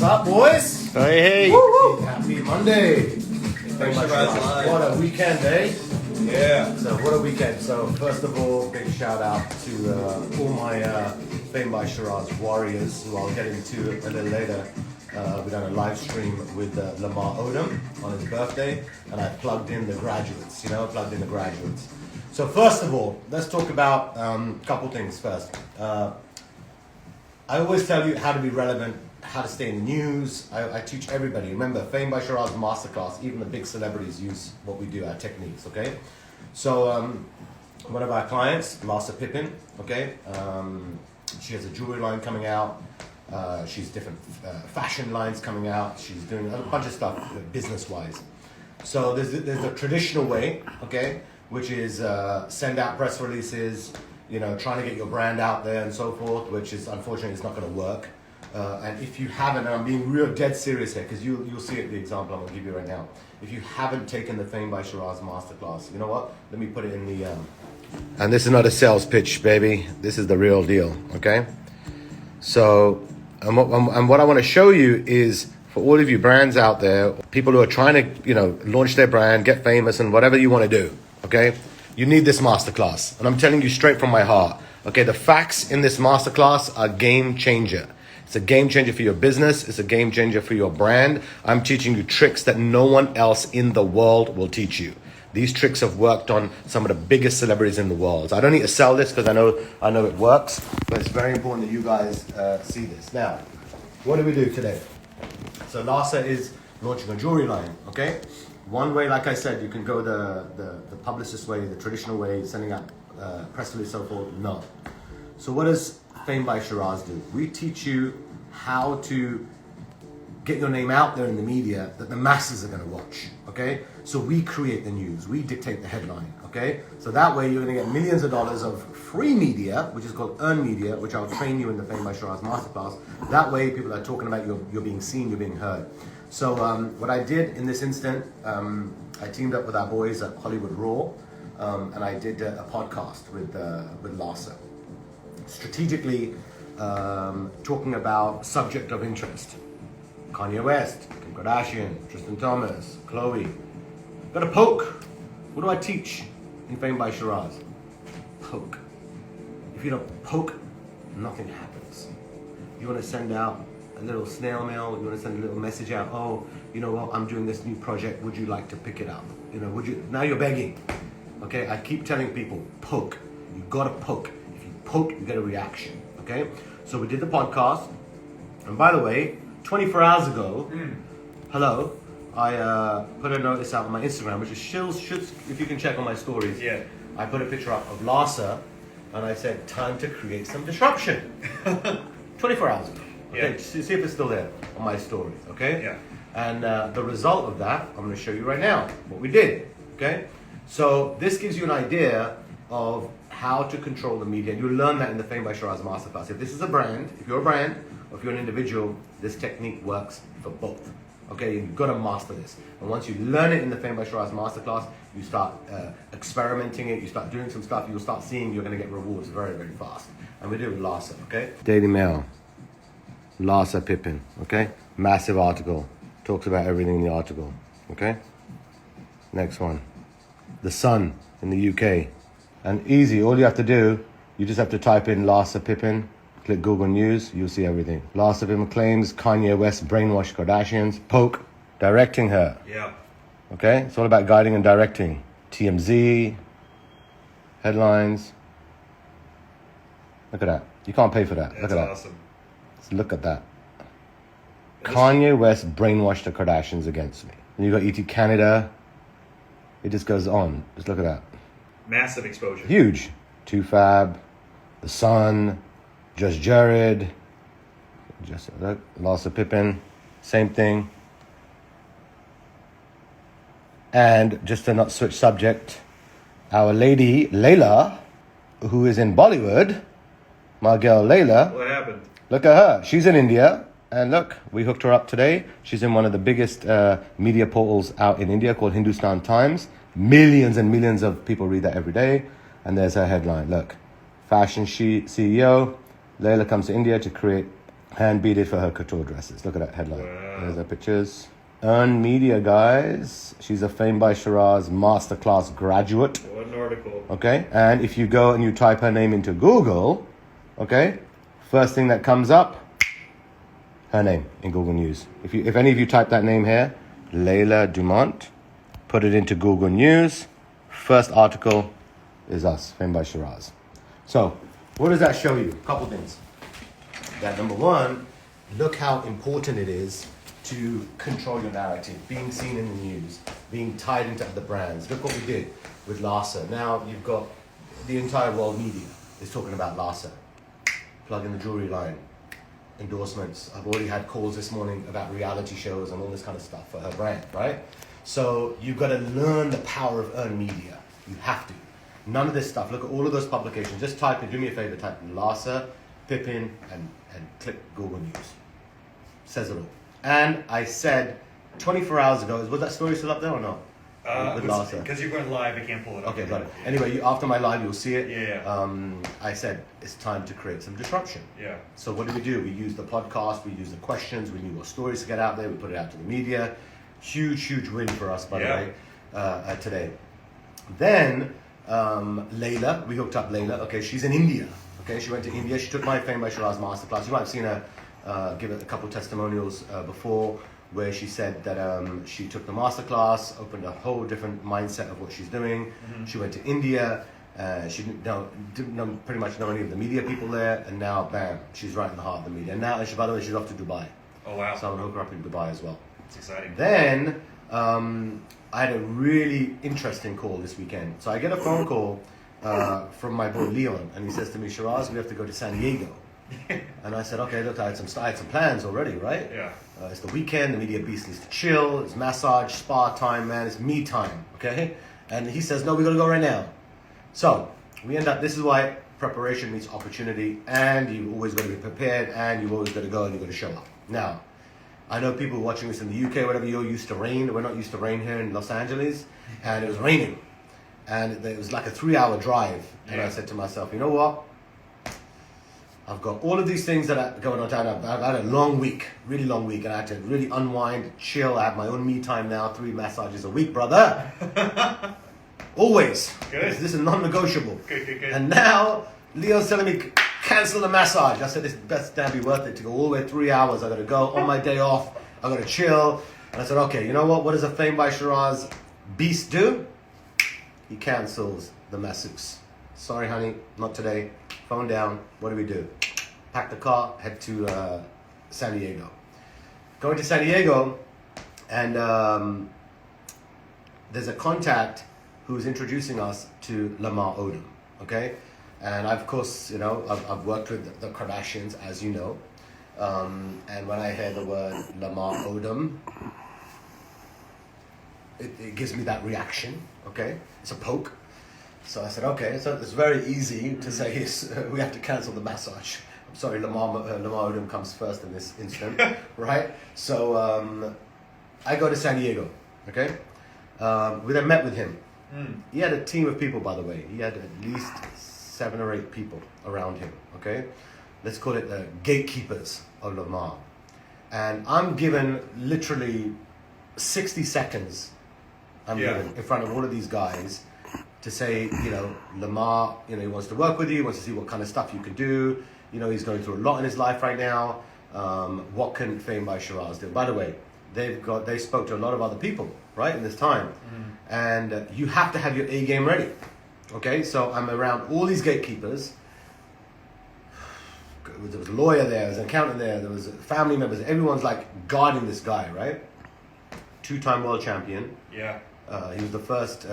up, boys? Hey. Woo-woo. Happy Monday. Thanks, Sheeraz. What a weekend, eh? Yeah. So what a weekend. So first of all, big shout out to all my Fame by Sheeraz warriors, who I'll get into a little later. We done a live stream with Lamar Odom on his birthday, and I plugged in the graduates, So first of all, let's talk about a couple things first. I always tell you how to be relevant, how to stay in the news. I teach everybody. Remember, Fame by Sheeraz Masterclass, even the big celebrities use what we do, our techniques, okay? So one of our clients, Larsa Pippen, okay? She has a jewelry line coming out. She's different fashion lines coming out. She's doing a bunch of stuff business-wise. So there's a traditional way, okay, which is send out press releases, trying to get your brand out there and so forth, which is unfortunately it's not going to work. And if you haven't, and I'm being real dead serious here, because you'll see it, the example I'm going to give you right now. If you haven't taken the Fame by Sheeraz Masterclass, you know what? Let me put it in the... And this is not a sales pitch, baby. This is the real deal, okay? So, and what I want to show you is, for all of you brands out there, people who are trying to, launch their brand, get famous, and whatever you want to do, okay? You need this masterclass. And I'm telling you straight from my heart, okay? The facts in this masterclass are game changer. It's a game changer for your business. It's a game changer for your brand. I'm teaching you tricks that no one else in the world will teach you. These tricks have worked on some of the biggest celebrities in the world. So I don't need to sell this because I know it works, but it's very important that you guys see this. Now, what do we do today? So Larsa is launching a jewelry line, okay? One way, like I said, you can go the publicist way, the traditional way, sending out press release, so forth. No. So what does Fame by Sheeraz do? We teach you how to get your name out there in the media that the masses are going to watch, okay? So we create the news, we dictate the headline, okay? So that way you're going to get millions of dollars of free media, which is called earned media, which I'll train you in the Fame by Sheeraz Masterclass. That way people are talking about you're being seen, you're being heard. So what I did in this instant, I teamed up with our boys at Hollywood Raw, and I did a podcast with Larsa. Strategically talking about subject of interest. Kanye West, Kim Kardashian, Tristan Thomas, Chloe. Got a poke. What do I teach in Fame by Sheeraz? Poke. If you don't poke, nothing happens. You want to send out a little snail mail, you want to send a little message out, oh, you know what, I'm doing this new project, would you like to pick it up? Now you're begging. Okay, I keep telling people, poke. You gotta poke. If you poke, you get a reaction. Okay? So we did the podcast, and by the way, 24 hours ago, hello, I put a notice out on my Instagram, which is should if you can check on my stories. Yeah. I put a picture up of Larsa, and I said, time to create some disruption. 24 hours ago. Okay, Yeah. see if it's still there on my stories, okay? Yeah. And the result of that, I'm going to show you right now, what we did, okay? So this gives you an idea of how to control the media. You'll learn that in the Fame by Sheeraz Masterclass. If this is a brand, if you're a brand, or if you're an individual, this technique works for both. Okay, you've got to master this. And once you learn it in the Fame by Sheeraz Masterclass, you start experimenting it, you start doing some stuff, you'll start seeing you're going to get rewards very, very fast. And we do it with Larsa, okay? Daily Mail, Larsa Pippen, okay? Massive article, talks about everything in the article, okay? Next one, The Sun in the UK. And easy, all you have to do, you just have to type in Larsa Pippen, click Google News, you'll see everything. Larsa Pippen claims Kanye West brainwashed Kardashians. Poke, directing her. Yeah. Okay, it's all about guiding and directing. TMZ, headlines. Look at that. You can't pay for that. That's Look at that. awesome. Let's look at that. Kanye West brainwashed the Kardashians against me. And you got ET Canada. It just goes on. Just look at that. Massive exposure. Huge. 2Fab, The Sun, Just Jared, Larsa Pippen, same thing. And just to not switch subject, our lady Layla, who is in Bollywood, my girl Layla. What happened? Look at her. She's in India. And look, we hooked her up today. She's in one of the biggest media portals out in India called Hindustan Times. Millions and millions of people read that every day. And there's her headline. Look, fashion CEO, Layla comes to India to create hand beaded for her couture dresses. Look at that headline. Wow. There's her pictures. Earn Media, guys. She's a Fame by Sheeraz Masterclass graduate. What an article. Okay, and if you go and you type her name into Google, okay, first thing that comes up, her name in Google News. If any of you type that name here, Layla Dumont, put it into Google News, first article is us, Fame by Sheeraz. So, what does that show you? A couple things. That number one, look how important it is to control your narrative, being seen in the news, being tied into other brands. Look what we did with Larsa. Now you've got the entire world media is talking about Larsa. Plug in the jewelry line, endorsements. I've already had calls this morning about reality shows and all this kind of stuff for her brand, right? So you've got to learn the power of earned media. You have to. None of this stuff. Look at all of those publications. Just type in, do me a favor, type in Larsa, Pippin, and click Google News. Says it all. And I said 24 hours ago, was that story still up there or no? Because you're going live, I can't pull it up. Okay, got it. Yeah. Anyway, after my live, you'll see it. Yeah. I said it's time to create some disruption. Yeah. So what do? We use the podcast, we use the questions, we knew what stories to get out there, we put it out to the media. Huge win for us, by the way, today. Then Layla, we hooked up Layla. Okay, she's in India. Okay, she went to India. She took my Fame by Sheeraz Masterclass. You might have seen her give it a couple testimonials before, where she said that she took the masterclass, opened a whole different mindset of what she's doing. Mm-hmm. She went to India. She didn't pretty much know any of the media people there, and now, bam, she's right in the heart of the media. And now, by the way, she's off to Dubai. Oh wow! So I'm gonna hook her up in Dubai as well. It's exciting. Then I had a really interesting call this weekend. So I get a phone call from my boy Leon, and he says to me, Sheeraz, we have to go to San Diego. And I said, okay, look, I had some plans already, right? Yeah. It's the weekend, the media beast needs to chill, it's massage, spa time, man, it's me time, okay? And he says, no, we gotta go right now. So, we end up, this is why preparation meets opportunity, and you've always gotta be prepared, and you've always gotta go and you've gotta show up. Now, I know people watching this in the UK, whatever, you're used to rain. We're not used to rain here in Los Angeles, and it was raining. And it was like a 3-hour drive, and I said to myself, you know what? I've got all of these things that are going on down. I've had a long week, really long week, and I had to really unwind, chill. I have my own me time now, 3 massages a week, brother. Always. Good. This is non-negotiable. Good. And now, Leo's telling me, cancel the massage. I said, this best damn be worth it to go all the way 3 hours. I got to go on my day off. I got to chill. And I said, okay, you know what? What does a Fame by Sheeraz beast do? He cancels the masseuse. Sorry, honey, not today. Phone down. What do? Pack the car, head to San Diego. Going to San Diego, and there's a contact who's introducing us to Lamar Odom. Okay, and of course, you know, I've worked with the Kardashians, as you know, and when I hear the word Lamar Odom, it gives me that reaction. Okay, it's a poke. So I said, okay, so it's very easy to say, yes, we have to cancel the massage. I'm sorry, Lamar Odom comes first in this instant, right? So I go to San Diego, okay? We then met with him. He had a team of people, by the way. He had at least 7 or 8 people around him, okay? Let's call it the gatekeepers of Lamar. And I'm given literally 60 seconds, given in front of all of these guys, to say, you know, Lamar, you know, he wants to work with you, he wants to see what kind of stuff you can do. You know, he's going through a lot in his life right now. What can Fame by Sheeraz do? By the way, they spoke to a lot of other people, right, in this time. And you have to have your A game ready. Okay, so I'm around all these gatekeepers. There was a lawyer there, there was an accountant there was family members. Everyone's like guarding this guy, right? 2-time world champion. Yeah. He was the first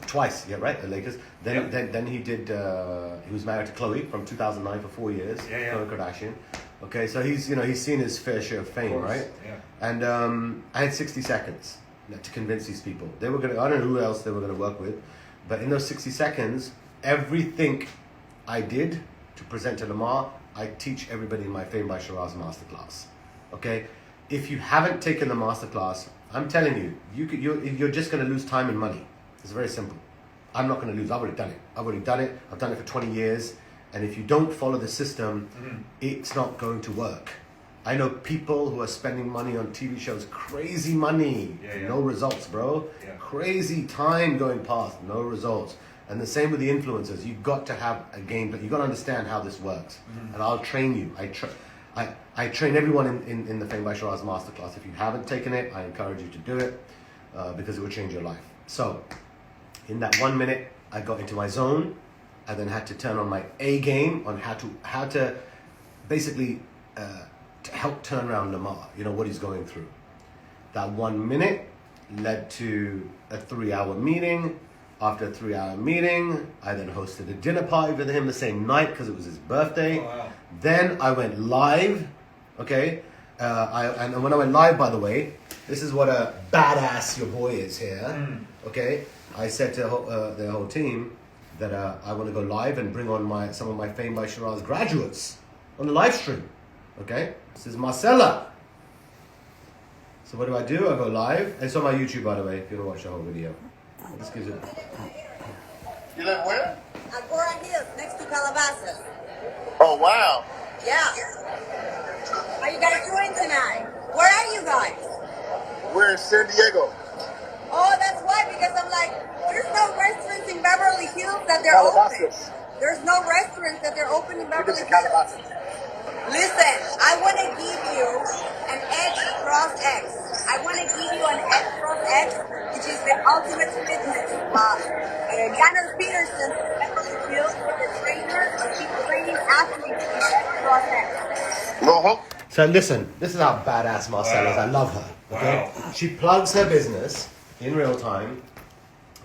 twice, yeah, right, the Lakers. Then he did. He was married to Chloe from 2009 for 4 years. Khloe Kardashian. Okay, so he's seen his fair share of fame, right? Yeah. And I had 60 seconds to convince these people. They were gonna. I don't know who else they were gonna work with, but in those 60 seconds, everything I did to present to Lamar, I teach everybody in my Fame by Sheeraz Masterclass. Okay, if you haven't taken the masterclass, I'm telling you, you're just going to lose time and money. It's very simple. I'm not going to lose. I've already done it. I've done it for 20 years. And if you don't follow the system, it's not going to work. I know people who are spending money on TV shows, crazy money, no results, bro. Yeah. Crazy time going past, no results. And the same with the influencers. You've got to have a game, but you've got to understand how this works. And I'll train you. I train everyone in the Fame by Sheeraz Masterclass. If you haven't taken it, I encourage you to do it because it will change your life. So, in that 1 minute, I got into my zone. I then had to turn on my A game on how to basically to help turn around Lamar, what he's going through. That 1 minute led to a 3-hour meeting. After a 3-hour meeting, I then hosted a dinner party with him the same night because it was his birthday. Oh, wow. Then I went live, okay? And when I went live, by the way, this is what a badass your boy is here, okay? I said to the whole team that I want to go live and bring on some of my Fame by Sheeraz graduates on the live stream, okay? This is Marcella. So what do? I go live. It's on my YouTube, by the way, if you want to watch the whole video. This gives it. You live where? Agora Hills, next to Calabasas. Oh, wow. Yeah. How you guys doing tonight? Where are you guys? We're in San Diego. Oh, that's why, because I'm like, there's no restaurants in Beverly Hills that they're Calabasas. open. There's no restaurants that they're open in We're Beverly in Hills. Calabasas. Listen, I want to give you an X cross X. I want to give you an X cross X, which is the ultimate fitness. Gunnar Peterson, Beverly Hills, the trainer, and she's training athletes in X cross X. Uh-huh. So listen, this is how badass Marcella is. I love her. Okay, she plugs her business in real time.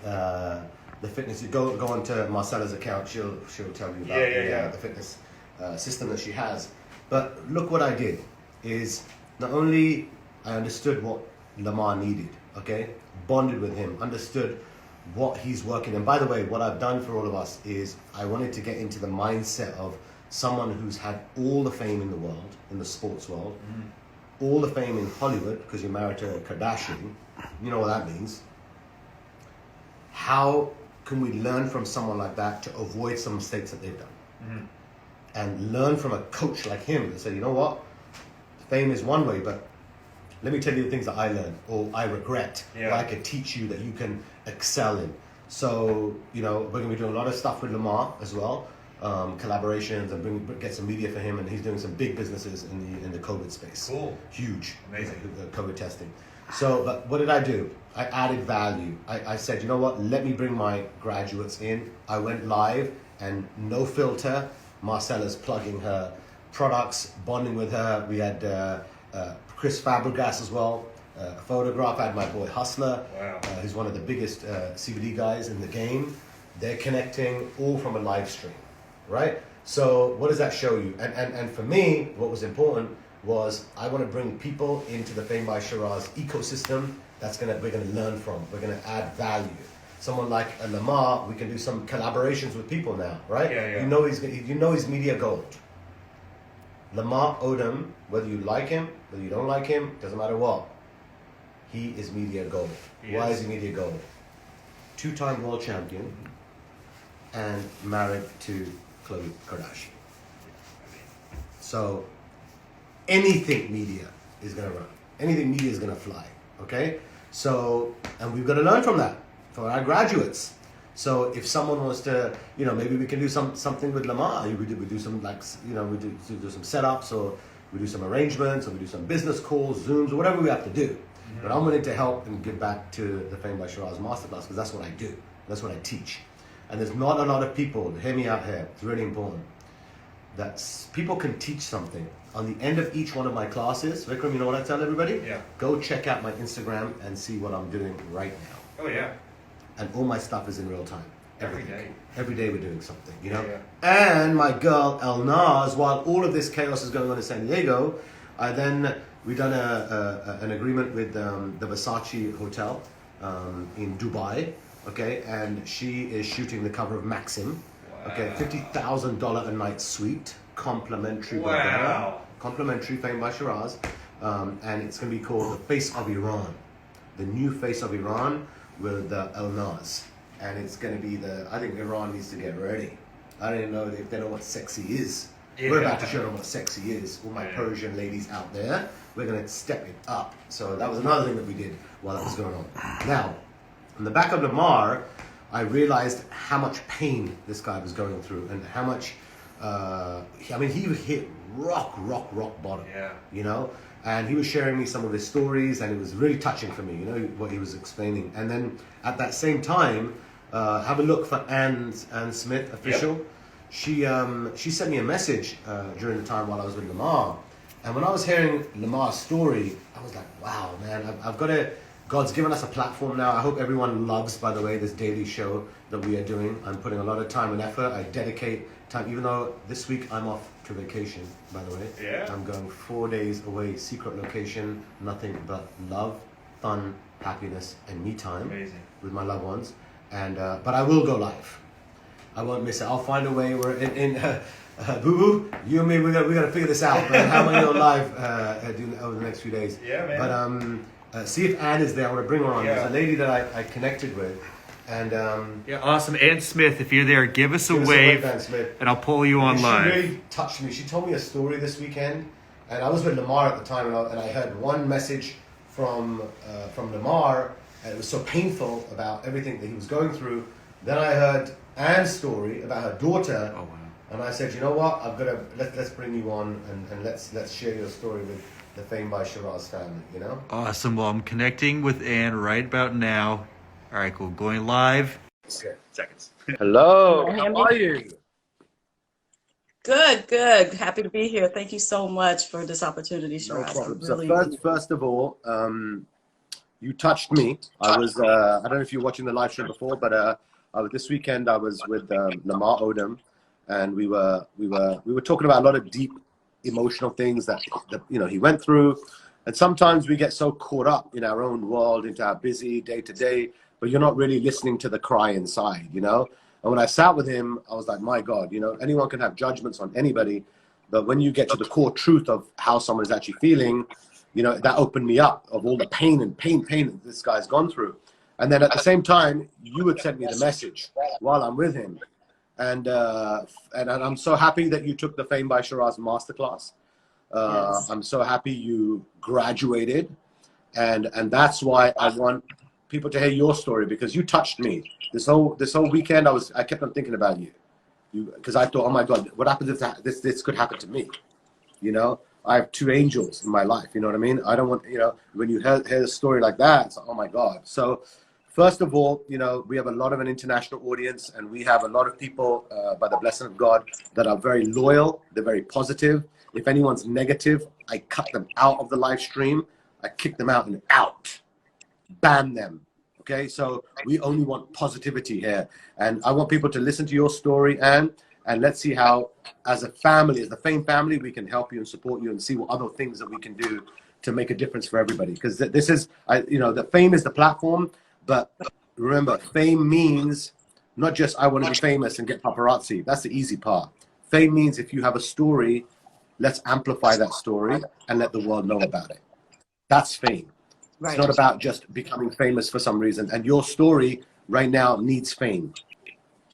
The fitness. You go onto Marcella's account. She'll tell you about the fitness system that she has. But look what I did is not only I understood what Lamar needed. Okay, bonded with him, understood what he's working. And by the way, what I've done for all of us is I wanted to get into the mindset of someone who's had all the fame in the world, in the sports world, all the fame in Hollywood, because you're married to a Kardashian. You know what that means. How can we learn from someone like that to avoid some mistakes that they've done? And learn from a coach like him and say, you know what? Fame is one way, but let me tell you the things that I learned or I regret, that I could teach you that you can excel in. So, we're going to be doing a lot of stuff with Lamar as well, collaborations, and get some media for him, and he's doing some big businesses in the COVID space. Cool. Huge. Amazing. COVID testing. So, but what did I do? I added value. I said, you know what? Let me bring my graduates in. I went live and no filter. Marcella's plugging her products, bonding with her. We had Chris Fabregas as well, a photograph. I had my boy Hustler, who's one of the biggest CBD guys in the game. They're connecting all from a live stream, right? So what does that show you? And for me, what was important was I want to bring people into the Fame by Sheeraz ecosystem we're gonna learn from. We're gonna add value. Someone like a Lamar, we can do some collaborations with people now, right? Yeah. You know he's media gold. Lamar Odom, whether you like him, whether you don't like him, doesn't matter what. He is media gold. Why is he media gold? 2-time world champion and married to Khloe Kardashian. So anything media is gonna run. Anything media is gonna fly. Okay? So, and we've got to learn from that for our graduates. So if someone wants to, maybe we can do something with Lamar. We do some we do some setups, or we do some arrangements, or we do some business calls, Zooms, or whatever we have to do. But I'm willing to help and give back to the Fame by Sheeraz Masterclass because that's what I do. That's what I teach. And there's not a lot of people, hear me out here, it's really important, that people can teach something. On the end of each one of my classes, Vikram, you know what I tell everybody? Yeah. Go check out my Instagram and see what I'm doing right now. Oh, yeah. And all my stuff is in real time. Every day. Every day we're doing something, Yeah. And my girl Elnaz, while all of this chaos is going on in San Diego, we've done an agreement with the Versace Hotel in Dubai, okay? And she is shooting the cover of Maxim, okay? $50,000 a night suite, complimentary. Wow. Complimentary, Fame by Sheeraz, and it's going to be called The Face of Iran, the new Face of Iran with Elnaz, and it's going to be I think Iran needs to get ready. I don't even know if they know what sexy is. Yeah. We're about to show them what sexy is. All my Persian ladies out there, we're going to step it up. So that was another thing that we did while that was going on. Now, on the back of Lamar, I realized how much pain this guy was going through and how much, I mean, he hit rock bottom, you know? And he was sharing me some of his stories and it was really touching for me, you know, what he was explaining. And then at that same time, have a look for Ann Smith, official. Yep. She sent me a message during the time while I was with Lamar. And when I was hearing Lamar's story, I was like, wow, man, I've got to, God's given us a platform now. I hope everyone loves, by the way, this daily show that we are doing. I'm putting a lot of time and effort. I dedicate time, even though this week I'm off to vacation, by the way. Yeah. I'm going 4 days away, secret location, nothing but love, fun, happiness, and me time. Amazing. With my loved ones. And but I will go live. I won't miss it. I'll find a way. We're in Boo Boo, you and me, we got to figure this out. But how am I going live over the next few days? Yeah, man. But see if Ann is there. I want to bring her on. There's a lady that I connected with. And yeah, awesome. Ann Smith, if you're there, give us a wave, Ann Smith. And I'll pull you on live. She really touched me. She told me a story this weekend. And I was with Lamar at the time. And I heard one message from Lamar. And it was so painful about everything that he was going through. Then I heard Ann's story about her daughter. Oh, wow. And I said, you know what? Let's bring you on and let's share your story with the Fame by Sheeraz family, you know? Awesome. Well, I'm connecting with Ann right about now. All right, cool. Going live. Okay. Seconds. Hello. How are you? Good. Happy to be here. Thank you so much for this opportunity, Sheeraz. No problem. Really So first of all, you touched me. I was I don't know if you were watching the live stream before, but this weekend I was with Lamar Odom, and we were talking about a lot of deep emotional things that you know he went through. And sometimes we get so caught up in our own world, into our busy day to day, but you're not really listening to the cry inside, you know? And when I sat with him, I was like, my God, you know, anyone can have judgments on anybody, but when you get to the core truth of how someone is actually feeling, you know, that opened me up of all the pain that this guy's gone through. And then at the same time, you would send me the message while I'm with him. And I'm so happy that you took the Fame by Sheeraz Masterclass. Yes. I'm so happy you graduated, and that's why I want people to hear your story, because you touched me. This whole weekend I kept on thinking about you, because I thought, oh my God, what happens if this could happen to me? You know, I have two angels in my life. You know what I mean? I don't want, you know, when you hear a story like that, it's like, oh my God. So first of all, you know, we have a lot of an international audience, and we have a lot of people, by the blessing of God, that are very loyal. They're very positive. If anyone's negative, I cut them out of the live stream. I kick them out and out. Ban them. Okay, so we only want positivity here. And I want people to listen to your story, Anne, and let's see how, as a family, as the Fame family, we can help you and support you and see what other things that we can do to make a difference for everybody. Because this is, you know, the Fame is the platform, but remember, fame means not just I want to be famous and get paparazzi. That's the easy part. Fame means if you have a story, let's amplify that story and let the world know about it. That's fame. Right. It's not about just becoming famous for some reason. And your story right now needs fame,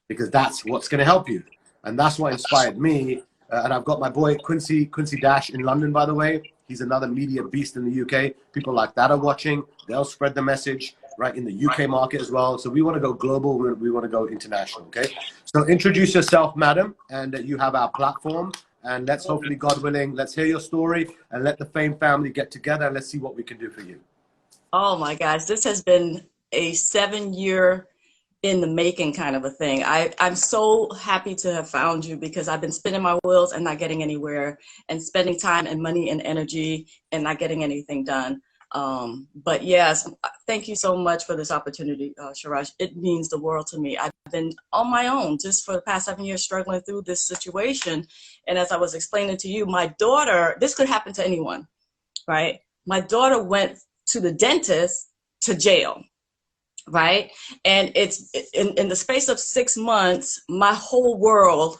because that's what's going to help you. And that's what inspired me. And I've got my boy Quincy Dash in London, by the way. He's another media beast in the UK. People like that are watching. They'll spread the message right in the UK market as well. So we want to go global. We want to go international. Okay. So introduce yourself, madam, and you have our platform. And let's hopefully, God willing, let's hear your story and let the Fame family get together and let's see what we can do for you. Oh my gosh, this has been a 7-year in the making kind of a thing. I'm so happy to have found you, because I've been spinning my wheels and not getting anywhere, and spending time and money and energy and not getting anything done. But yes, thank you so much for this opportunity, Sheeraz. It means the world to me. I've been on my own just for the past 7 years struggling through this situation. And as I was explaining to you, my daughter, this could happen to anyone, right? My daughter went to the dentist to jail, right? And it's in the space of 6 months, my whole world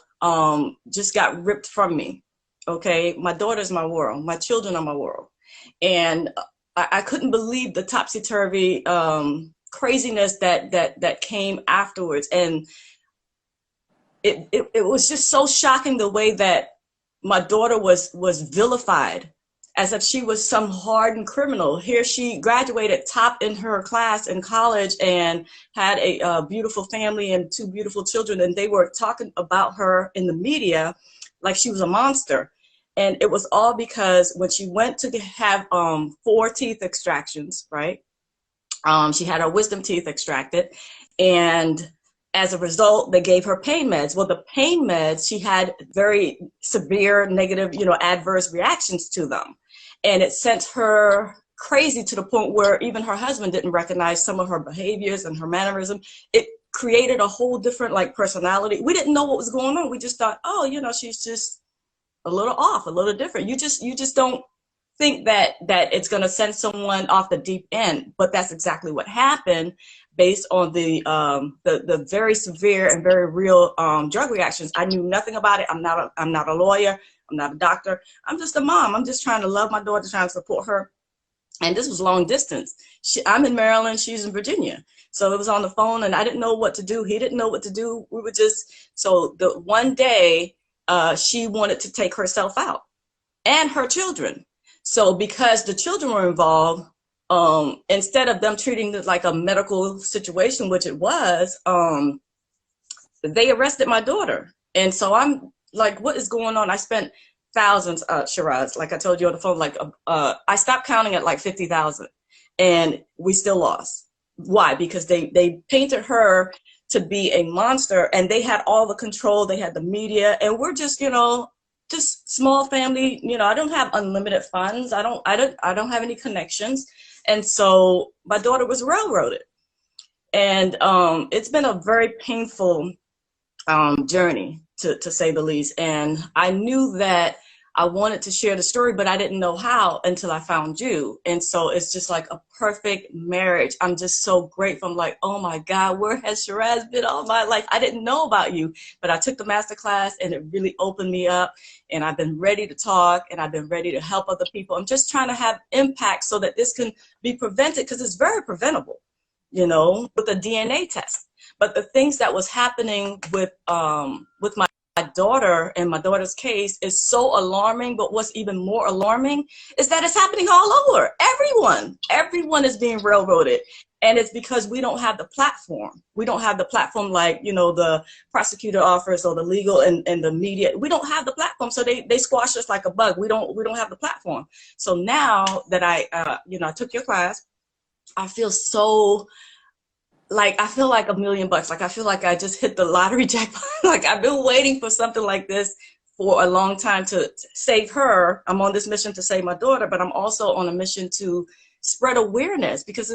just got ripped from me. Okay, my daughter's my world, my children are my world. And I couldn't believe the topsy-turvy craziness that came afterwards. And it was just so shocking the way that my daughter was vilified as if she was some hardened criminal. Here she graduated top in her class in college and had a beautiful family and 2 beautiful children, and they were talking about her in the media like she was a monster. And it was all because when she went to have 4 teeth extractions, right? She had her wisdom teeth extracted, and as a result, they gave her pain meds. Well, the pain meds, she had very severe negative, adverse reactions to them. And it sent her crazy to the point where even her husband didn't recognize some of her behaviors and her mannerism. It created a whole different personality. We didn't know what was going on. We just thought, oh, she's just a little off, a little different. You just don't think that it's going to send someone off the deep end, but that's exactly what happened based on the very severe and very real drug reactions. I knew nothing about it. I'm not a lawyer. I'm not a doctor. I'm just a mom. I'm just trying to love my daughter, trying to support her. And this was long distance. I'm in Maryland. She's in Virginia. So it was on the phone, and I didn't know what to do. He didn't know what to do. We were so the one day she wanted to take herself out and her children. So because the children were involved, instead of them treating it like a medical situation, which it was, they arrested my daughter. And so I'm like, what is going on? I spent thousands, Sheeraz, like I told you on the phone, I stopped counting at 50,000, and we still lost. Why? Because they painted her to be a monster, and they had all the control. They had the media, and we're just, just small family. I don't have unlimited funds. I don't have any connections. And so my daughter was railroaded, and it's been a very painful journey, to say the least. And I knew that I wanted to share the story, but I didn't know how until I found you. And so it's just like a perfect marriage. I'm just so grateful. I'm like, oh my God, where has Sheeraz been all my life? I didn't know about you, but I took the masterclass, and it really opened me up, and I've been ready to talk, and I've been ready to help other people. I'm just trying to have impact so that this can be prevented, because it's very preventable, with a DNA test. But the things that was happening with my daughter and my daughter's case is so alarming. But what's even more alarming is that it's happening all over. Everyone is being railroaded. And it's because we don't have the platform. We don't have the platform like, the prosecutor office or the legal and the media. We don't have the platform. So they squash us like a bug. We don't have the platform. So now that I took your class, I feel so I feel like $1 million. I feel like I just hit the lottery jackpot. I've been waiting for something like this for a long time to save her. I'm on this mission to save my daughter, but I'm also on a mission to spread awareness, because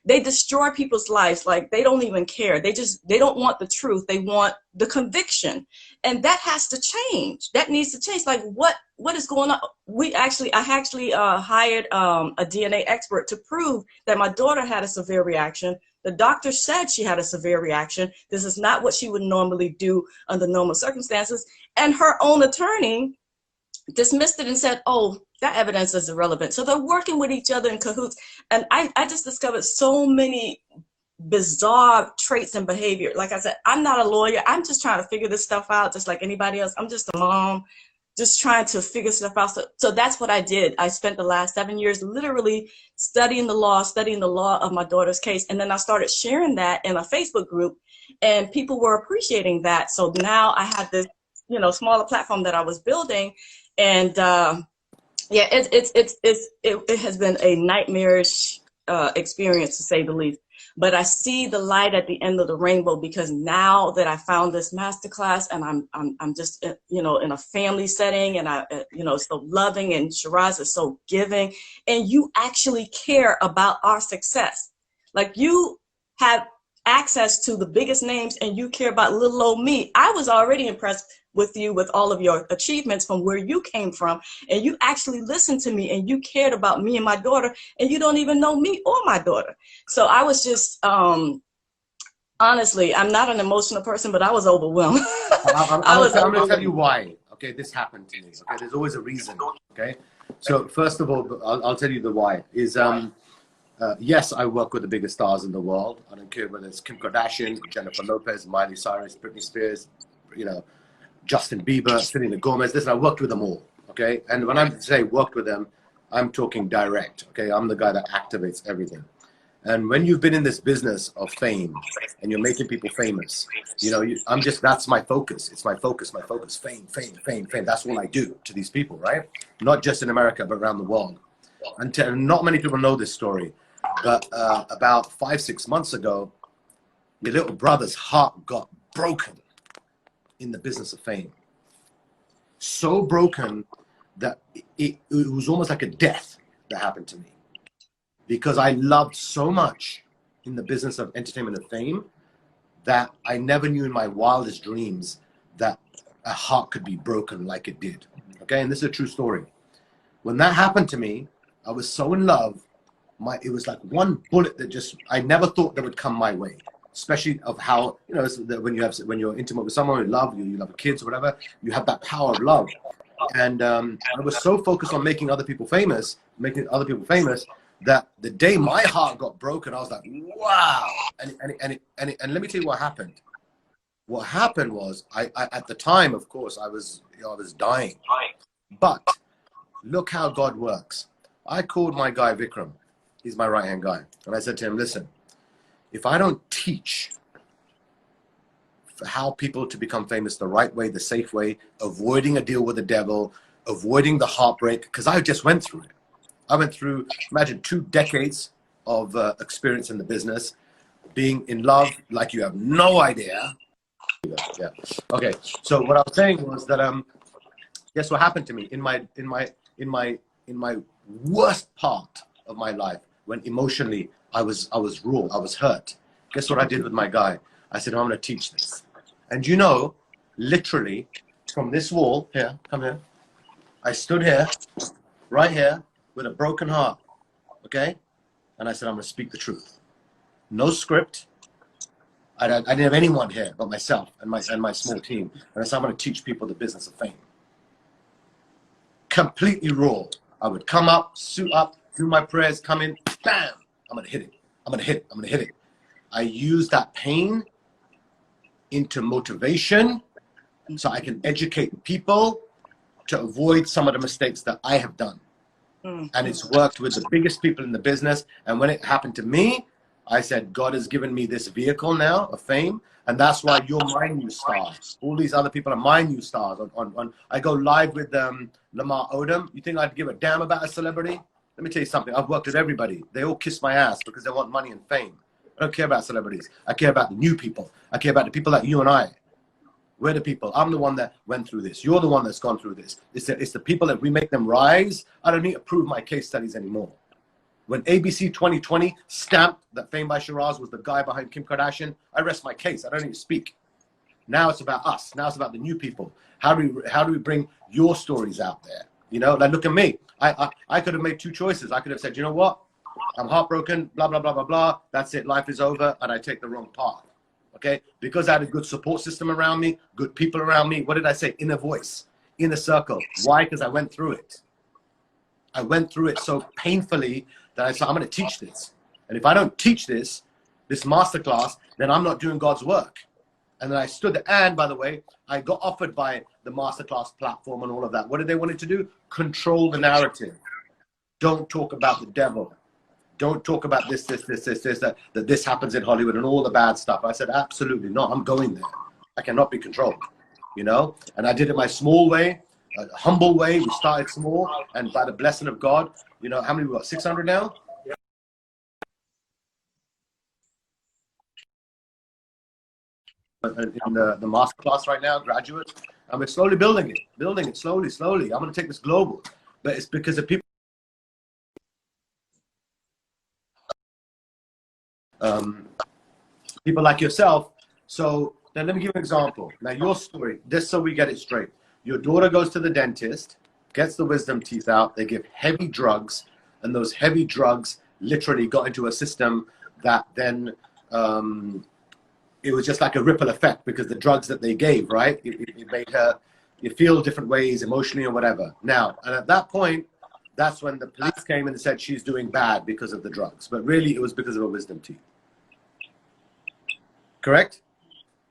they destroy people's lives. They don't even care. They don't want the truth. They want the conviction. And that has to change. That needs to change. What is going on? I actually hired a DNA expert to prove that my daughter had a severe reaction. The doctor said she had a severe reaction. This is not what she would normally do under normal circumstances. And her own attorney dismissed it and said, oh, that evidence is irrelevant. So they're working with each other in cahoots. And I just discovered so many bizarre traits and behavior. Like I said, I'm not a lawyer. I'm just trying to figure this stuff out just like anybody else. I'm just a mom, just trying to figure stuff out. So that's what I did. I spent the last 7 years literally studying the law of my daughter's case. And then I started sharing that in a Facebook group, and people were appreciating that. So now I had this, smaller platform that I was building. And yeah, it has been a nightmarish experience, to say the least. But I see the light at the end of the rainbow, because now that I found this masterclass, and I'm just in a family setting, and so loving, and Sheeraz is so giving, and you actually care about our success. You have access to the biggest names, and you care about little old me. I was already impressed with you, with all of your achievements from where you came from, and you actually listened to me, and you cared about me and my daughter, and you don't even know me or my daughter. So I was just, honestly, I'm not an emotional person, but I was overwhelmed. I'm going to tell you why. Okay, this happened to me. Okay, there's always a reason. Okay, so first of all, I'll tell you the why. Is yes, I work with the biggest stars in the world. I don't care whether it's Kim Kardashian, Jennifer Lopez, Miley Cyrus, Britney Spears, you know, Justin Bieber, Selena Gomez. Listen, I worked with them all, okay? And when I say worked with them, I'm talking direct, okay? I'm the guy that activates everything. And when you've been in this business of fame and you're making people famous, you know, that's my focus. It's my focus, fame, fame, fame, fame. That's all I do to these people, right? Not just in America, but around the world. And not many people know this story, but about 5-6 months ago, your little brother's heart got broken in the business of fame. So broken that it was almost like a death that happened to me. Because I loved so much in the business of entertainment and fame that I never knew in my wildest dreams that a heart could be broken like it did. Okay, and this is a true story. When that happened to me, I was so in love. It was like one bullet that I never thought that would come my way. Especially of how, you know, when you're intimate with someone, you love kids or whatever, you have that power of love. And I was so focused on making other people famous, that the day my heart got broken, I was like, wow. And let me tell you what happened. What happened was, I at the time, of course, I was dying. But look how God works. I called my guy Vikram. He's my right-hand guy. And I said to him, listen, if I don't teach for how people to become famous the right way, the safe way, avoiding a deal with the devil, avoiding the heartbreak, because I just went through it. I went through, imagine 2 decades of experience in the business, being in love like you have no idea. Yeah. Okay. So what I was saying was that guess what happened to me in my worst part of my life, when emotionally I was raw, I was hurt. Guess what I did with my guy? I said, I'm going to teach this. And you know, literally from this wall here, come here. I stood here, right here, with a broken heart, okay? And I said, I'm going to speak the truth. No script. I didn't have anyone here but myself and my small team. And I said, I'm going to teach people the business of fame. Completely raw. I would come up, suit up, do my prayers, come in, bam! I'm going to hit it. I'm going to hit it. I'm going to hit it. I use that pain into motivation so I can educate people to avoid some of the mistakes that I have done. And it's worked with the biggest people in the business. And when it happened to me, I said, God has given me this vehicle now of fame. And that's why you're my new star. All these other people are my new stars. I go live with Lamar Odom. You think I'd give a damn about a celebrity? Let me tell you something. I've worked with everybody. They all kiss my ass because they want money and fame. I don't care about celebrities. I care about the new people. I care about the people like you and I. We're the people. I'm the one that went through this. You're the one that's gone through this. It's the people that we make them rise. I don't need to prove my case studies anymore. When ABC 2020 stamped that Fame by Sheeraz was the guy behind Kim Kardashian, I rest my case. I don't need to speak. Now it's about us. Now it's about the new people. How do we bring your stories out there? You know, like look at me. I could have made 2 choices. I could have said, you know what? I'm heartbroken, blah, blah, blah, blah, blah. That's it. Life is over. And I take the wrong path. Okay? Because I had a good support system around me, good people around me. What did I say? Inner voice, inner circle. Why? Because I went through it. I went through it so painfully that I said, I'm going to teach this. And if I don't teach this masterclass, then I'm not doing God's work. And then I stood there. And by the way, I got offered by the masterclass platform and all of that. What did they want it to do? Control the narrative. Don't talk about the devil. Don't talk about this, that this happens in Hollywood and all the bad stuff. I said, absolutely not. I'm going there. I cannot be controlled, you know? And I did it my small way, a humble way. We started small, and by the blessing of God, you know, how many we got? 600 now? In the masterclass right now, graduates. And we're slowly building it slowly. I'm going to take this global. But it's because of people. People like yourself. So then let me give you an example. Now your story, just so we get it straight. Your daughter goes to the dentist, gets the wisdom teeth out. They give heavy drugs, and those heavy drugs literally got into a system that then it was just like a ripple effect because the drugs that they gave, right? It made her you feel different ways emotionally or whatever. Now, and at that point, That's when the police came and said she's doing bad because of the drugs. But really, it was because of a wisdom teeth. Correct?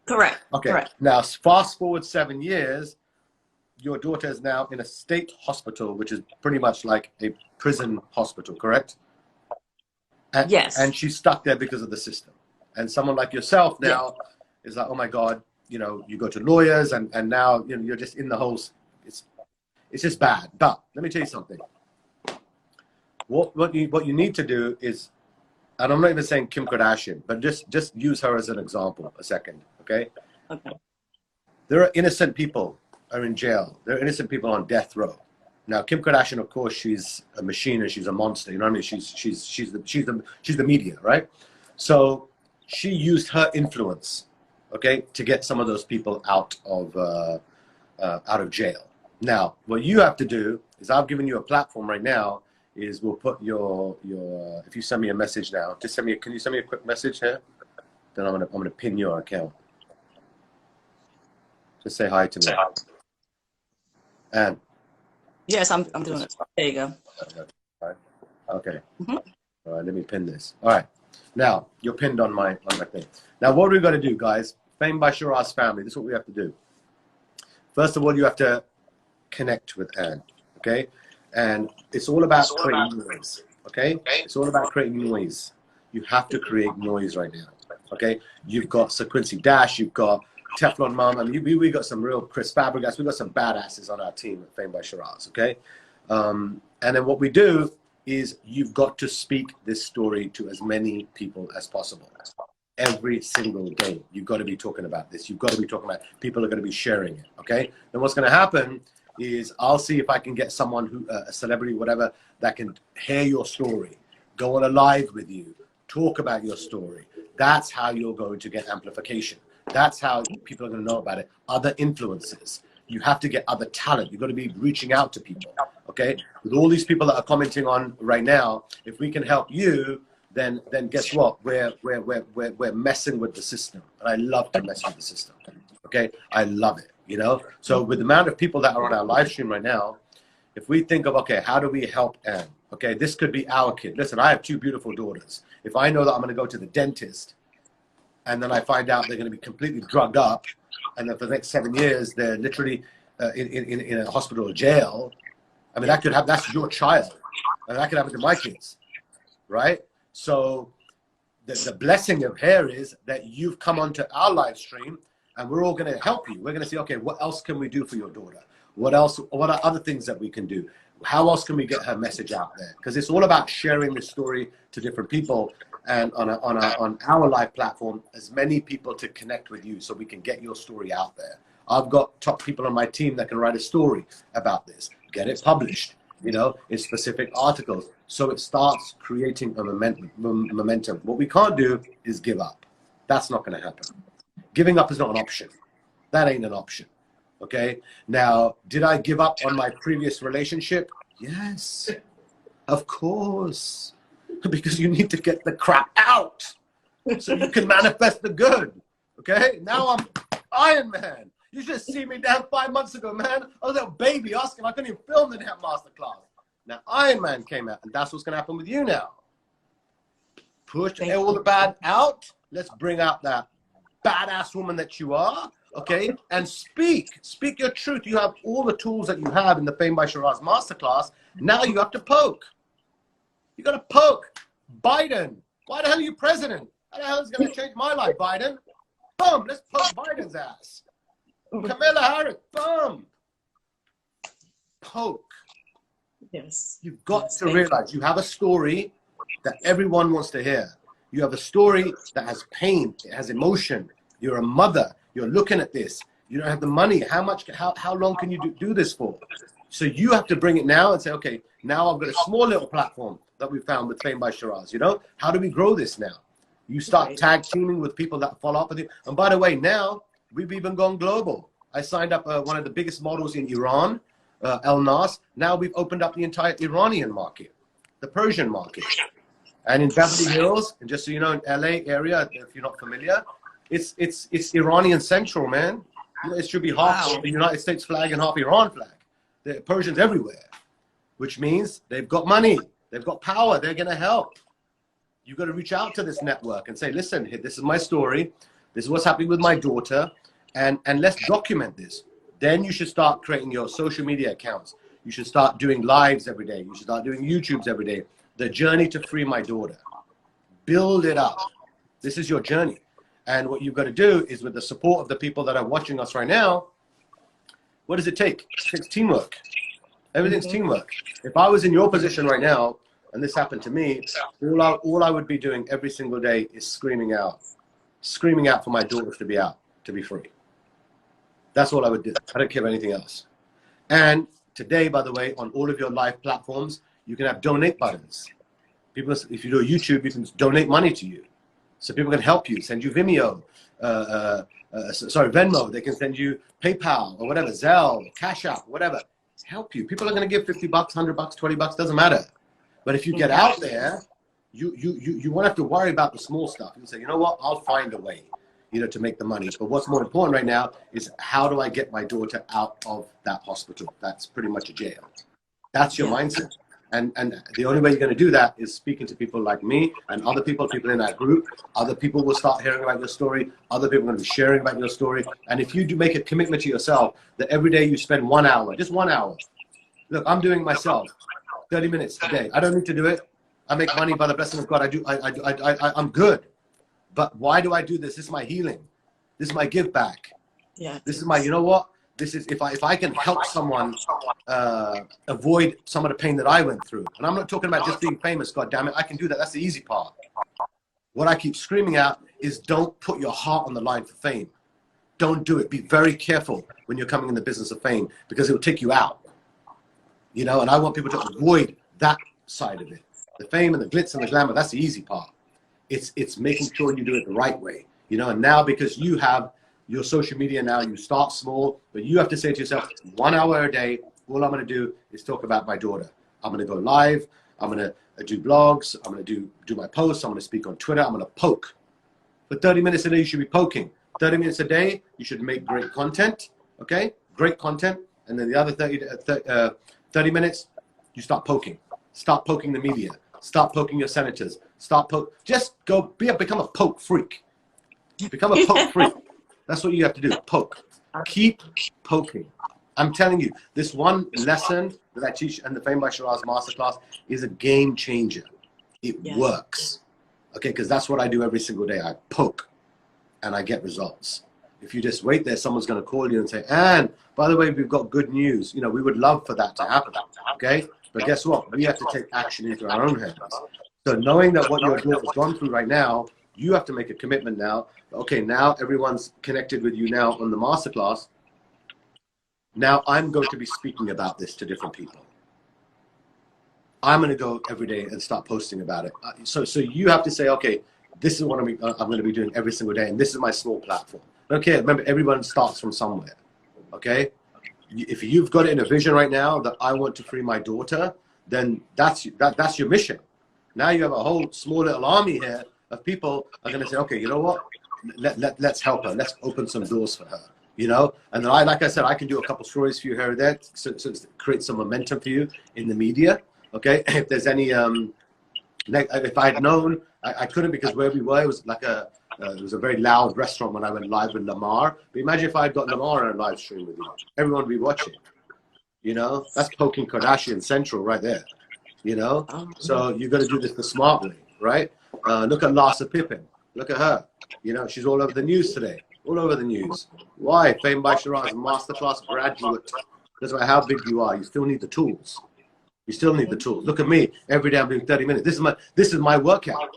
Correct. Okay. Correct. Now, fast forward 7 years, your daughter is now in a state hospital, which is pretty much like a prison hospital, correct? And, Yes. And she's stuck there because of the system. And someone like yourself now is like, oh my God, you know, you go to lawyers and now, you know, you're just in the whole, it's just bad. But let me tell you something. What you need to do is, and I'm not even saying Kim Kardashian, but just use her as an example a second, okay? Okay. There are innocent people are in jail. There are innocent people on death row. Now, Kim Kardashian, of course, she's a machine and she's a monster. You know what I mean? She's the media, right? So she used her influence, okay, to get some of those people out of jail. Now, what you have to do is, I've given you a platform right now. Is we'll put your if you send me a message now, just send me. Can you send me a quick message here? Then I'm gonna pin your account. Just say hi to me. And Yes, I'm doing it. There you go. all right. Okay. Mm-hmm. All right. Let me pin this. All right. Now you're pinned on my thing. Now what we've got to do, guys? Fame by Sheeraz family. This is what we have to do. First of all, you have to connect with Anne. Okay. And it's all about creating noise, okay? It's all about creating noise. You have to create noise right now, okay? You've got Sir Quincy Dash, you've got Teflon Mom, I mean, we got some real Chris Fabregas, we've got some badasses on our team at Fame by Sheeraz, okay? And then what we do is you've got to speak this story to as many people as possible. Every single day, you've got to be talking about this. You've got to be talking about it. People are going to be sharing it, okay? Then what's going to happen is I'll see if I can get someone who, a celebrity, whatever, that can hear your story, go on a live with you, talk about your story. That's how you're going to get amplification. That's how people are going to know about it. Other influences. You have to get other talent. You've got to be reaching out to people, okay? With all these people that are commenting on right now, if we can help you, then guess what? We're messing with the system. And I love to mess with the system, okay? I love it. You know, so with the amount of people that are on our live stream right now, if we think of, okay, how do we help Anne? Okay, this could be our kid. Listen, I have 2 beautiful daughters. If I know that I'm going to go to the dentist and then I find out they're going to be completely drugged up and then for the next 7 years, they're literally in a hospital or jail, I mean, that could happen. That's your child. And that could happen to my kids, right? So the blessing of here is that you've come onto our live stream and we're all going to help you. We're going to say, okay, what else can we do for your daughter? What else? What are other things that we can do? How else can we get her message out there? Because it's all about sharing this story to different people, and on our live platform, as many people to connect with you, so we can get your story out there. I've got top people on my team that can write a story about this, get it published, you know, in specific articles, so it starts creating a momentum. What we can't do is give up. That's not going to happen. Giving up is not an option. That ain't an option. Okay. Now, did I give up on my previous relationship? Yes, of course. Because you need to get the crap out so you can manifest the good. Okay. Now I'm Iron Man. You should see me down 5 months ago, man. I was a little baby asking. I couldn't even film the damn masterclass. Now Iron Man came out, and that's what's going to happen with you now. Push all the bad out. Let's bring out that badass woman that you are, okay? And speak your truth. You have all the tools that you have in the Fame by Sheeraz Masterclass. Now you have to poke. You got to poke. Biden, why the hell are you president? How the hell is going to change my life, Biden? Boom, let's poke Biden's ass. Kamala Harris, boom. Poke. Yes. You've got to realize you have a story that everyone wants to hear. You have a story that has pain, it has emotion. You're a mother, you're looking at this. You don't have the money. How long can you do this for? So you have to bring it now and say, okay, now I've got a small little platform that we found with Fame by Sheeraz, you know? How do we grow this now? You start tag teaming with people that follow up with you. And by the way, now we've even gone global. I signed up one of the biggest models in Iran, El Nas. Now we've opened up the entire Iranian market, the Persian market. And in Beverly Hills, and just so you know, in LA area, if you're not familiar, it's Iranian central, man. You know, it should be half the United States flag and half Iran flag. The Persians everywhere. which means they've got money, they've got power, they're going to help. You got to reach out to this network and say, listen, this is my story. This is what's happening with my daughter. And let's document this. Then you should start creating your social media accounts. You should start doing lives every day. You should start doing YouTubes every day. The journey to free my daughter. Build it up. This is your journey. And what you've got to do is, with the support of the people that are watching us right now, what does it take? It takes teamwork. Everything's teamwork. If I was in your position right now, and this happened to me, all I would be doing every single day is screaming out for my daughters to be out, to be free. That's all I would do. I don't care about anything else. And today, by the way, on all of your live platforms, you can have donate buttons. People, if you do a YouTube, you can donate money to you. So people can help you, send you Vimeo, Venmo. They can send you PayPal or whatever, Zelle, Cash App, whatever. Help you. People are going to give $50, $100, $20, doesn't matter. But if you get out there, you won't have to worry about the small stuff. You say, you know what, I'll find a way, to make the money. But what's more important right now is, how do I get my daughter out of that hospital? That's pretty much a jail. That's your mindset. And the only way you're going to do that is speaking to people like me and other people in that group. Other people will start hearing about your story. Other people are going to be sharing about your story. And if you do make a commitment to yourself that every day you spend 1 hour, just 1 hour. Look, I'm doing it myself, 30 minutes a day. I don't need to do it. I make money by the blessing of God. I'm good. But why do I do this? This is my healing. This is my give back. Yeah. This is my, you know what? This is, if I can help someone avoid some of the pain that I went through. And I'm not talking about just being famous, God damn it. I can do that. That's the easy part. What I keep screaming out is, don't put your heart on the line for fame. Don't do it. Be very careful when you're coming in the business of fame, because it will take you out. And I want people to avoid that side of it. The fame and the glitz and the glamour, that's the easy part. It's making sure you do it the right way. And now, because you have your social media now, you start small, but you have to say to yourself, 1 hour a day, all I'm going to do is talk about my daughter. I'm going to go live. I'm going to do blogs. I'm going to do my posts. I'm going to speak on Twitter. I'm going to poke. For 30 minutes a day, you should be poking. 30 minutes a day, you should make great content, okay? Great content. And then the other 30 minutes, you start poking. Start poking the media. Start poking your senators. Just go become a poke freak. Become a poke freak. That's what you have to do. Poke. Keep poking. I'm telling you, this one lesson that I teach in the Fame by Sheeraz Masterclass is a game changer. It works. Okay, because that's what I do every single day. I poke and I get results. If you just wait there, someone's going to call you and say, and by the way, we've got good news. We would love for that to happen. Okay? But guess what? We have to take action into our own hands. So knowing that what your daughter's gone through right now, you have to make a commitment now. Okay, now everyone's connected with you now on the masterclass. Now I'm going to be speaking about this to different people. I'm going to go every day and start posting about it. So you have to say, okay, this is what I'm going to be doing every single day, and this is my small platform. Okay, remember, everyone starts from somewhere. Okay, if you've got it in a vision right now that I want to free my daughter, then that's your mission. Now you have a whole small little army here of people are going to say, okay, you know what? Let's help her. Let's open some doors for her. And then like I said, I can do a couple stories for you here or there, so create some momentum for you in the media. Okay, if there's any, if I had known, I couldn't, because where we were, it was like it was a very loud restaurant when I went live with Lamar. But imagine if I had got Lamar on a live stream with you. Everyone would be watching. That's poking Kardashian Central right there. So you got to do this the smart way, right? Look at Larsa Pippen. Look at her. She's all over the news today. All over the news. Why? Fame by Sheeraz Masterclass graduate. Doesn't matter how big you are, you still need the tools. You still need the tools. Look at me. Every day I'm doing 30 minutes. This is my workout.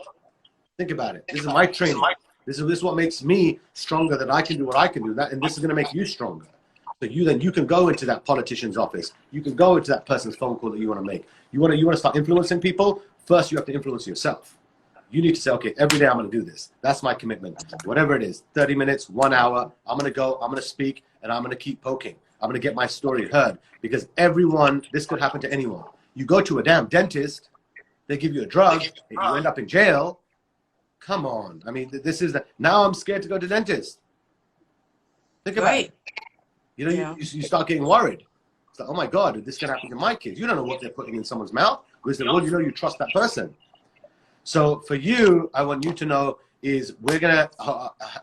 Think about it. This is my training. This is what makes me stronger, that I can do what I can do. And this is going to make you stronger. So you can go into that politician's office. You can go into that person's phone call that you want to make. You want to start influencing people. First, you have to influence yourself. You need to say, okay, every day I'm going to do this. That's my commitment. Whatever it is, 30 minutes, 1 hour, I'm going to go, I'm going to speak, and I'm going to keep poking. I'm going to get my story heard, because this could happen to anyone. You go to a damn dentist, they give you a drug, and you end up in jail. Come on. I mean, now I'm scared to go to dentist. Think about it. You start getting worried. It's like, oh my God, this can happen to my kids. You don't know what they're putting in someone's mouth. We said, well, you know, you trust that person. So for you, I want you to know is we're gonna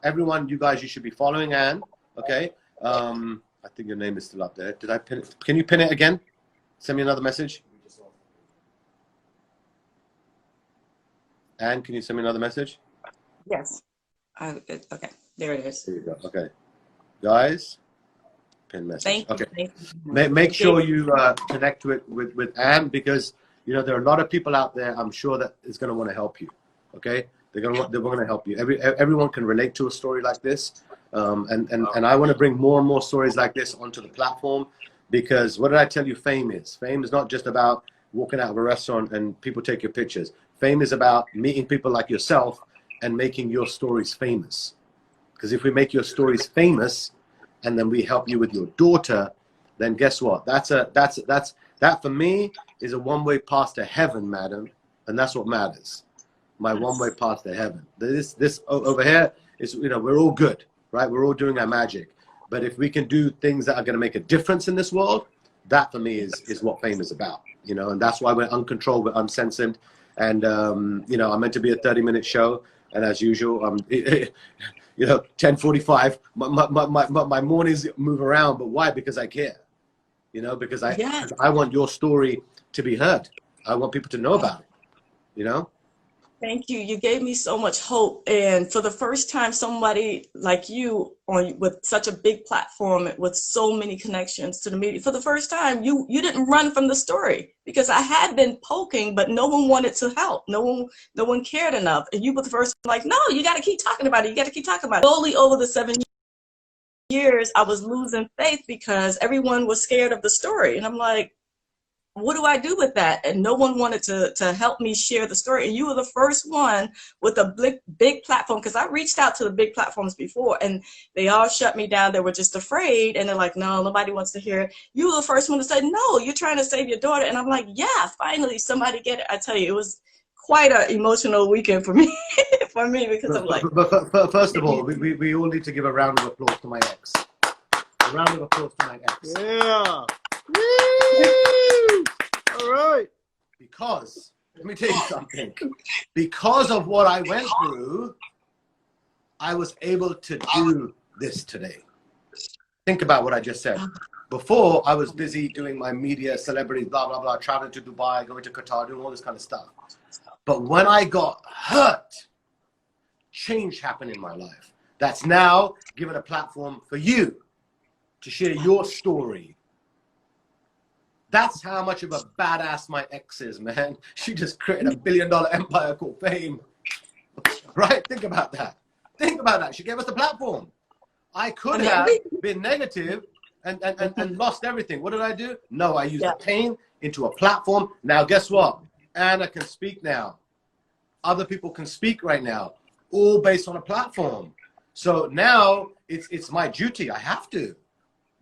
everyone, you guys, you should be following Anne. Okay. I think your name is still up there. Did I pin it? Can you pin it again? Send me another message. Anne, can you send me another message? Yes. Okay, there it is. There you go. Okay, guys, pin message. Thank you. Okay, Thank you. make sure you connect with Anne, because you know there are a lot of people out there. I'm sure that is going to want to help you. Okay, they're going to help you. Everyone can relate to a story like this, and I want to bring more and more stories like this onto the platform, because what did I tell you? Fame is not just about walking out of a restaurant and people take your pictures. Fame is about meeting people like yourself and making your stories famous. Because if we make your stories famous and then we help you with your daughter, then guess what? That for me is a one-way pass to heaven, madam. And that's what matters. My one-way pass to heaven. This over here is, you know, we're all good, right? We're all doing our magic. But if we can do things that are going to make a difference in this world, that for me is what fame is about, you know. And that's why we're uncontrolled, we're uncensored. And, you know, I'm meant to be a 30-minute show. And as usual, you know, 10:45, my mornings move around. But why? Because I care, you know, because I want your story to be heard. I want people to know about it, you know. Thank you. You gave me so much hope. And for the first time, somebody like you with such a big platform, with so many connections to the media, for the first time, you didn't run from the story, because I had been poking, but no one wanted to help. No one cared enough. And you were the first one, like, no, you got to keep talking about it. You got to keep talking about it. Slowly over the 7 years, I was losing faith because everyone was scared of the story. And I'm like, what do I do with that? And no one wanted to help me share the story. And you were the first one with a big platform, because I reached out to the big platforms before and they all shut me down. They were just afraid. And they're like, no, nobody wants to hear it. You were the first one to say, no, you're trying to save your daughter. And I'm like, yeah, finally somebody get it. I tell you, it was quite an emotional weekend for me, because I'm like. But first of all, we all need to give a round of applause to my ex. A round of applause to my ex. Yeah. Woo! All right. Because, let me tell you something. Because of what I went through, I was able to do this today. Think about what I just said. Before, I was busy doing my media, celebrities, blah, blah, blah, traveling to Dubai, going to Qatar, doing all this kind of stuff. But when I got hurt, change happened in my life. That's now given a platform for you to share your story. That's how much of a badass my ex is, man. She just created $1 billion empire called fame. Right? Think about that. Think about that. She gave us the platform. I could have been negative and lost everything. What did I do? No, I used the pain into a platform. Now, guess what? Anna can speak now. Other people can speak right now, all based on a platform. So now it's my duty. I have to.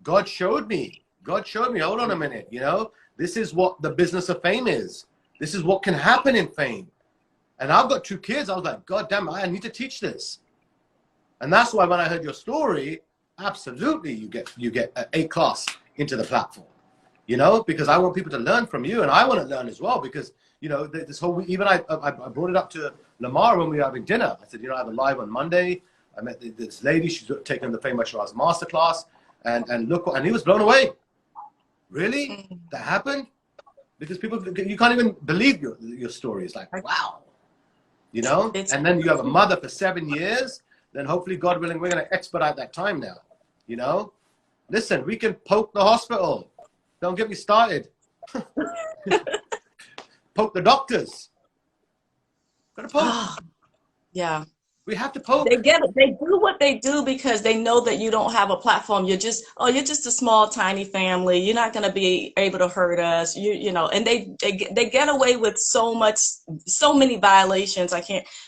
God showed me. Hold on a minute, you know, this is what the business of fame is. This is what can happen in fame. And I've got 2 kids. I was like, God damn it, I need to teach this. And that's why when I heard your story, absolutely you get an A class into the platform, you know, because I want people to learn from you, and I want to learn as well, because, you know, this whole, even I brought it up to Lamar when we were having dinner. I said, you know, I have a live on Monday. I met this lady, she's taken the Fame by Sheeraz Masterclass, and look, and he was blown away. Really? That happened? Because people, you can't even believe your story. It's like, wow. You know? And then you have a mother for 7 years, then hopefully, God willing, we're going to expedite that time now. You know? Listen, we can poke the hospital. Don't get me started. Poke the doctors. Gotta poke. Yeah. We have to poke. They get it. They do what they do because they know that you don't have a platform. You're just a small, tiny family. You're not going to be able to hurt us. You know, and they get away with so many violations.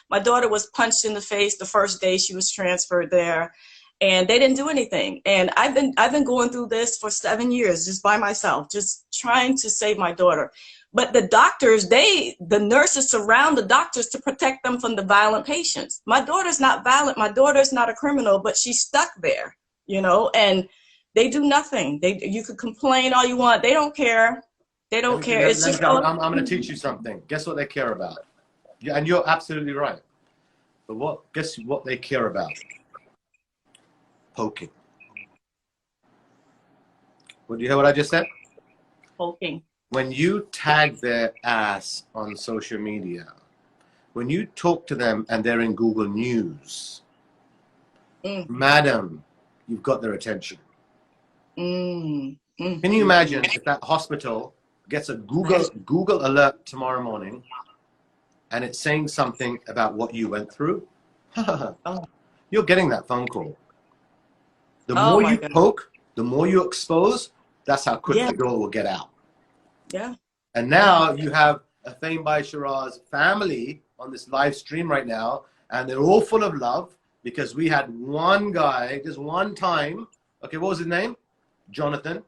My daughter was punched in the face the first day she was transferred there, and they didn't do anything. And I've been going through this for 7 years just by myself, just trying to save my daughter. But the doctors, the nurses surround the doctors to protect them from the violent patients. My daughter's not violent. My daughter's not a criminal, but she's stuck there, you know, and They do nothing. You could complain all you want. They don't care. They don't care. It's just. I'm going to teach you something. Guess what they care about? Yeah, and you're absolutely right. But guess what they care about? Poking. Well, do you hear what I just said? Poking. When you tag their ass on social media, when you talk to them and they're in Google News, madam, you've got their attention. Can you imagine if that hospital gets a Google alert tomorrow morning and it's saying something about what you went through? You're getting that phone call. The more you poke, the more you expose, that's how quick the girl will get out. Yeah. And now you have a Fame by Sheeraz family on this live stream right now, and they're all full of love because we had one guy, just one time, okay, what was his name? Jonathan,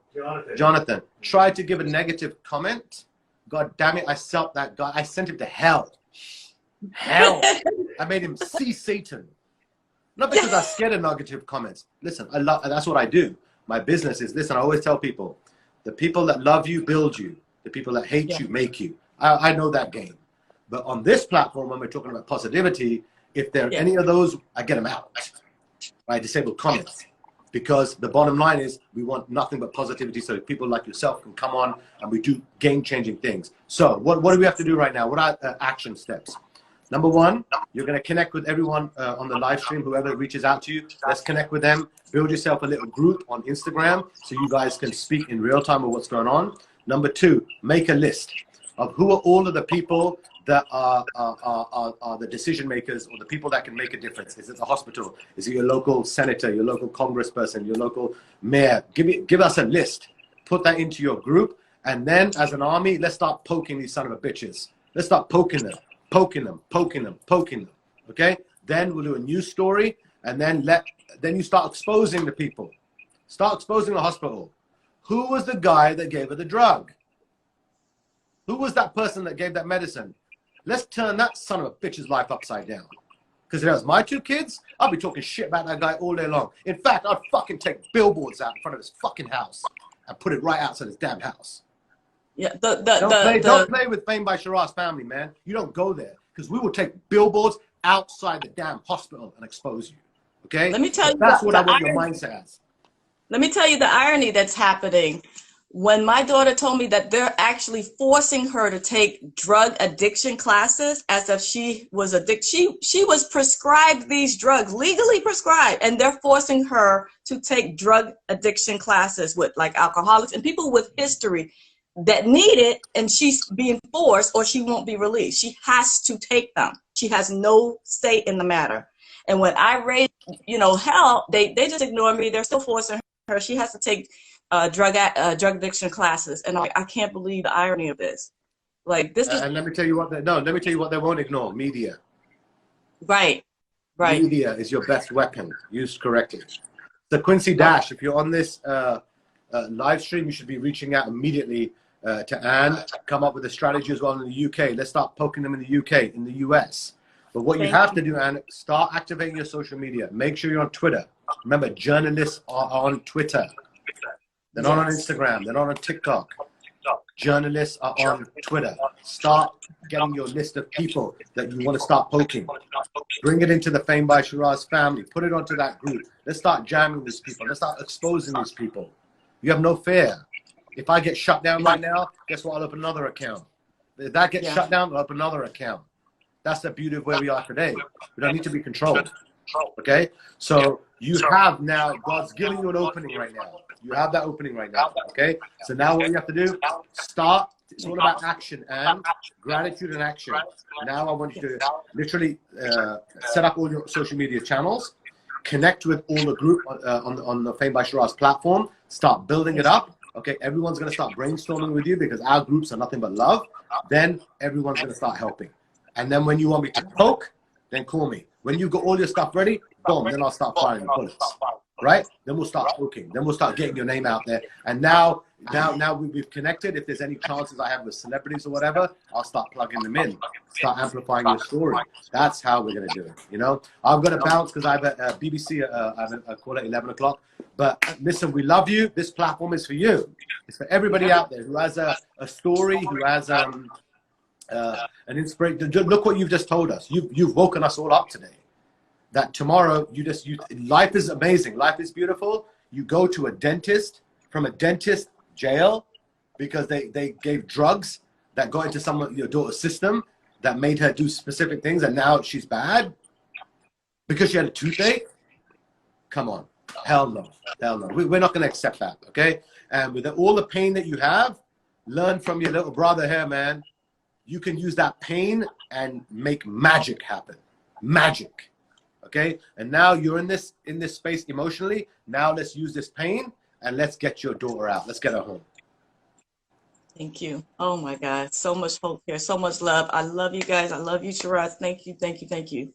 tried to give a negative comment. God damn it, I sent that guy, I sent him to hell. Hell. I made him see Satan. Not because I'm scared of negative comments. Listen, that's what I do. My business is, listen, I always tell people, the people that love you build you. The people that hate you make you. I know that game. But on this platform, when we're talking about positivity, if there are any of those, I get them out. I disable comments. Because the bottom line is we want nothing but positivity so that people like yourself can come on and we do game-changing things. So what do we have to do right now? What are action steps? Number one, you're going to connect with everyone on the live stream, whoever reaches out to you. Let's connect with them. Build yourself a little group on Instagram so you guys can speak in real time of what's going on. Number two, make a list of who are all of the people that are the decision makers or the people that can make a difference. Is it the hospital? Is it your local senator, your local congressperson, your local mayor? Give us a list. Put that into your group. And then as an army, let's start poking these son of a bitches. Let's start poking them, poking them, poking them, poking them. Okay? Then we'll do a news story. And then you start exposing the people. Start exposing the hospital. Who was the guy that gave her the drug? Who was that person that gave that medicine? Let's turn that son of a bitch's life upside down. Because if it was my two kids, I'll be talking shit about that guy all day long. In fact, I'd fucking take billboards out in front of his fucking house and put it right outside his damn house. Yeah, don't play with Fame by Sheeraz family, man. You don't go there. Because we will take billboards outside the damn hospital and expose you. Okay? Let me tell you, that's what I want your mindset as. Let me tell you the irony that's happening. When my daughter told me that they're actually forcing her to take drug addiction classes as if she was addicted. She was prescribed these drugs, legally prescribed, and they're forcing her to take drug addiction classes with like alcoholics and people with history that need it, and she's being forced or she won't be released. She has to take them. She has no say in the matter. And when I raised, hell, they just ignore me. They're still forcing her. She has to take drug addiction classes, and I can't believe the irony of this. Like this is. And let me tell you what they won't ignore. Media. Right. Media is your best weapon, used correctly. So Quincy Dash, if you're on this live stream, you should be reaching out immediately to Anne. Come up with a strategy as well in the UK. Let's start poking them in the UK, in the US. But what you have to do, Anne, start activating your social media. Make sure you're on Twitter. Remember, journalists are on Twitter. They're not on Instagram. They're not on TikTok. Journalists are on Twitter. Start getting your list of people that you want to start poking. Bring it into the Fame by Sheeraz family. Put it onto that group. Let's start jamming these people. Let's start exposing these people. You have no fear. If I get shut down right now, guess what? I'll open another account. If that gets shut down, I'll open another account. That's the beauty of where we are today. We don't need to be controlled. Okay? So you have now, God's giving you an opening right now. You have that opening right now. Okay? So now what you have to do, start. It's all about action and gratitude and action. Now I want you to literally set up all your social media channels, connect with all the group on the Fame by Sheeraz platform, start building it up. Okay, everyone's going to start brainstorming with you because our groups are nothing but love. Then everyone's going to start helping. And then when you want me to poke, then call me. When you got all your stuff ready, boom, then I'll start firing bullets. right? Then we'll start talking. Then we'll start getting your name out there. And now we've connected. If there's any chances I have with celebrities or whatever, I'll start plugging them in, start amplifying your story. That's how we're gonna do it. You know, I'm gonna bounce because I have a BBC. I have a call at 11 o'clock. But listen, we love you. This platform is for you. It's for everybody out there who has a story, who has an inspiration. Look what you've just told us. You've woken us all up today. That tomorrow life is amazing. Life is beautiful. You go to a dentist from a dentist jail because they gave drugs that got into your daughter's system that made her do specific things, and now she's bad because she had a toothache. Come on. Hell no. Hell no. We're not going to accept that, okay? And with all the pain that you have, learn from your little brother here, man. You can use that pain and make magic happen. Magic. Okay? And now you're in this space emotionally. Now let's use this pain and let's get your daughter out. Let's get her home. Thank you. Oh my God. So much hope here. So much love. I love you guys. I love you, Sheeraz. Thank you. Thank you. Thank you.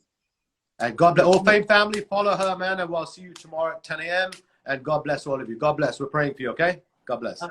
And God bless all Fame family. Follow her, man. And we'll see you tomorrow at 10 a.m. And God bless all of you. God bless. We're praying for you, okay? God bless.